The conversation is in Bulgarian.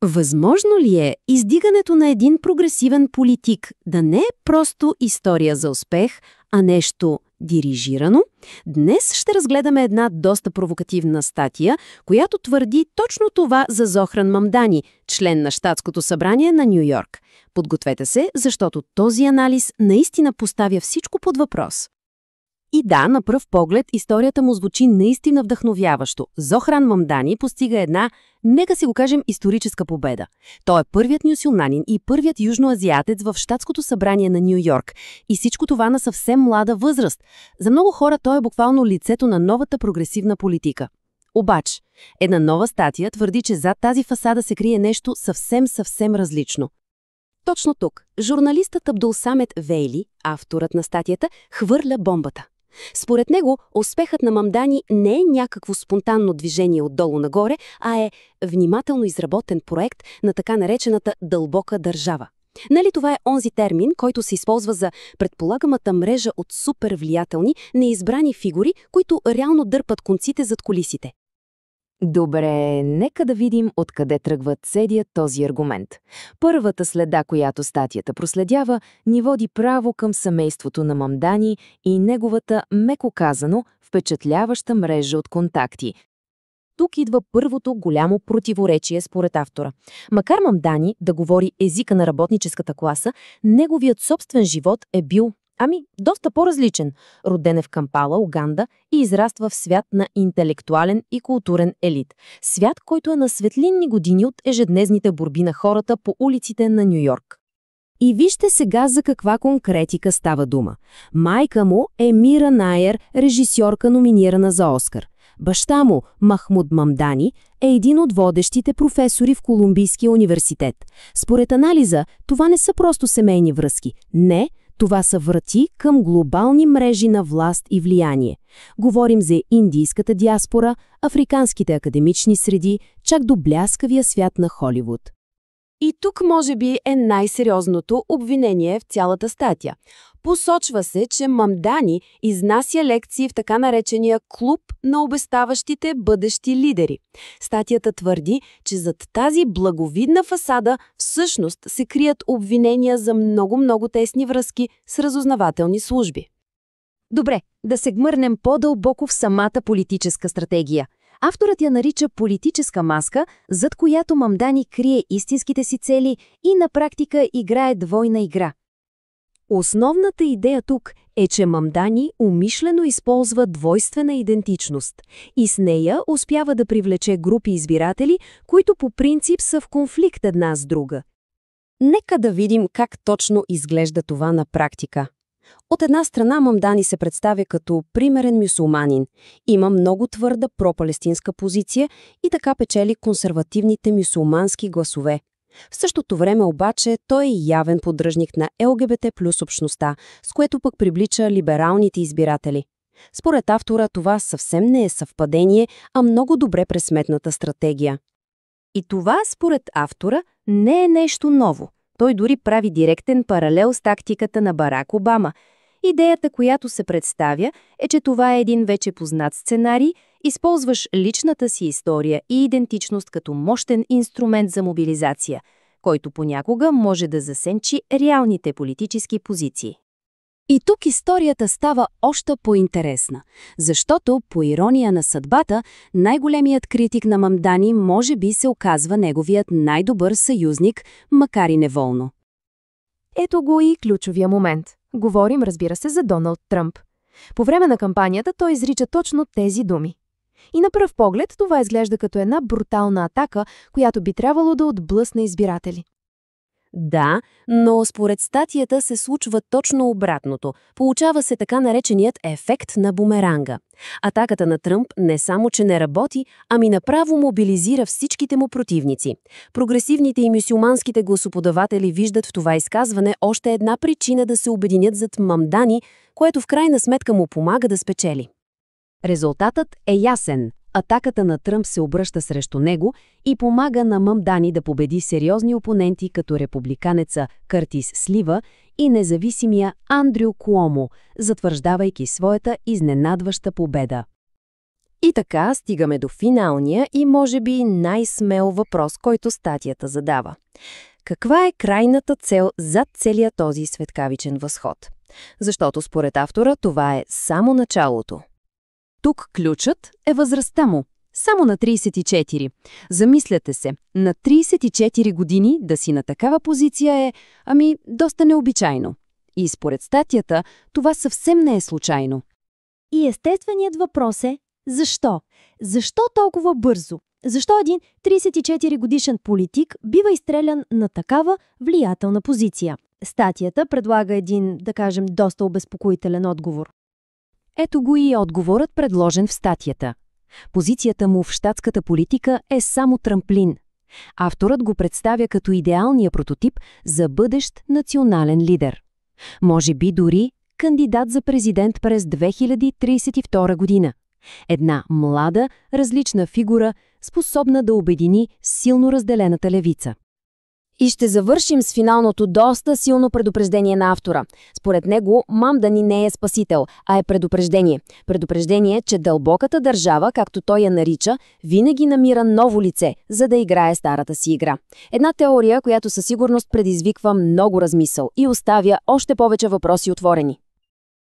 Възможно ли е издигането на един прогресивен политик да не е просто история за успех, а нещо дирижирано? Днес ще разгледаме една доста провокативна статия, която твърди точно това за Зохран Мамдани, член на Щатското събрание на Ню Йорк. Подгответе се, защото този анализ наистина поставя всичко под въпрос. И да, на пръв поглед, историята му звучи наистина вдъхновяващо. Зохран Мамдани постига една, нека си го кажем, историческа победа. Той е първият мюсюлманин и първият южноазиатец в Щатското събрание на Ню Йорк. И всичко това на съвсем млада възраст. За много хора той е буквално лицето на новата прогресивна политика. Обаче, една нова статия твърди, че зад тази фасада се крие нещо съвсем различно. Точно тук журналистът Абдулсамед Вейли, авторът на статията, хвърля бомбата. Според него, успехът на Мамдани не е някакво спонтанно движение отдолу нагоре, а е внимателно изработен проект на така наречената дълбока държава. Нали това е онзи термин, който се използва за предполагамата мрежа от супервлиятелни, неизбрани фигури, които реално дърпат конците зад кулисите? Добре, нека да видим откъде тръгва целият този аргумент. Първата следа, която статията проследява, ни води право към семейството на Мамдани и неговата, меко казано, впечатляваща мрежа от контакти. Тук идва първото голямо противоречие според автора. Макар Мамдани да говори езика на работническата класа, неговият собствен живот е бил доста по-различен. Роден е в Кампала, Уганда и израства в свят на интелектуален и културен елит. Свят, който е на светлинни години от ежедневните борби на хората по улиците на Ню Йорк. И вижте сега за каква конкретика става дума. Майка му е Мира Найер, режисьорка, номинирана за Оскар. Баща му, Махмуд Мамдани, е един от водещите професори в Колумбийския университет. Според анализа, това не са просто семейни връзки. Не, това са врати към глобални мрежи на власт и влияние. Говорим за индийската диаспора, африканските академични среди, чак до бляскавия свят на Холивуд. И тук може би е най-сериозното обвинение в цялата статия. Посочва се, че Мамдани изнася лекции в така наречения клуб на обещаващите бъдещи лидери. Статията твърди, че зад тази благовидна фасада всъщност се крият обвинения за много тесни връзки с разузнавателни служби. Добре, да се гмърнем по-дълбоко в самата политическа стратегия. Авторът я нарича политическа маска, зад която Мамдани крие истинските си цели и на практика играе двойна игра. Основната идея тук е, че Мамдани умишлено използва двойствена идентичност и с нея успява да привлече групи избиратели, които по принцип са в конфликт една с друга. Нека да видим как точно изглежда това на практика. От една страна Мамдани се представя като примерен мюсюлманин. Има много твърда пропалестинска позиция и така печели консервативните мюсюлмански гласове. В същото време обаче той е явен поддръжник на ЛГБТ плюс общността, с което пък привлича либералните избиратели. Според автора това съвсем не е съвпадение, а много добре пресметната стратегия. И това, според автора, не е нещо ново. Той дори прави директен паралел с тактиката на Барак Обама. Идеята, която се представя, е, че това е един вече познат сценарий, използваш личната си история и идентичност като мощен инструмент за мобилизация, който понякога може да засенчи реалните политически позиции. И тук историята става още по-интересна, защото, по ирония на съдбата, най-големият критик на Мамдани може би се оказва неговият най-добър съюзник, макар и неволно. Ето го и ключовия момент. Говорим, разбира се, за Доналд Тръмп. По време на кампанията той изрича точно тези думи. И на пръв поглед това изглежда като една брутална атака, която би трябвало да отблъсне избиратели. Да, но според статията се случва точно обратното. Получава се така нареченият ефект на бумеранга. Атаката на Тръмп не само, че не работи, ами направо мобилизира всичките му противници. Прогресивните и мюсюлманските гласоподаватели виждат в това изказване още една причина да се обединят зад Мамдани, което в крайна сметка му помага да спечели. Резултатът е ясен. Атаката на Тръмп се обръща срещу него и помага на Мамдани да победи сериозни опоненти като републиканеца Къртис Слива и независимия Андрю Куомо, затвърждавайки своята изненадваща победа. И така стигаме до финалния и може би най-смел въпрос, който статията задава. Каква е крайната цел зад целия този светкавичен възход? Защото според автора това е само началото. Тук ключът е възрастта му. Само на 34. Замисляте се, на 34 години да си на такава позиция е, доста необичайно. И според статията, това съвсем не е случайно. И естественият въпрос е защо? Защо толкова бързо? Защо един 34 годишен политик бива изстрелян на такава влиятелна позиция? Статията предлага един, да кажем, доста обезпокоителен отговор. Ето го и отговорът, предложен в статията. Позицията му в щатската политика е само трамплин. Авторът го представя като идеалния прототип за бъдещ национален лидер. Може би дори кандидат за президент през 2032 година. Една млада, различна фигура, способна да обедини силно разделената левица. И ще завършим с финалното доста силно предупреждение на автора. Според него, Мамдани не е спасител, а е предупреждение. Предупреждение, че дълбоката държава, както той я нарича, винаги намира ново лице, за да играе старата си игра. Една теория, която със сигурност предизвиква много размисъл и оставя още повече въпроси отворени.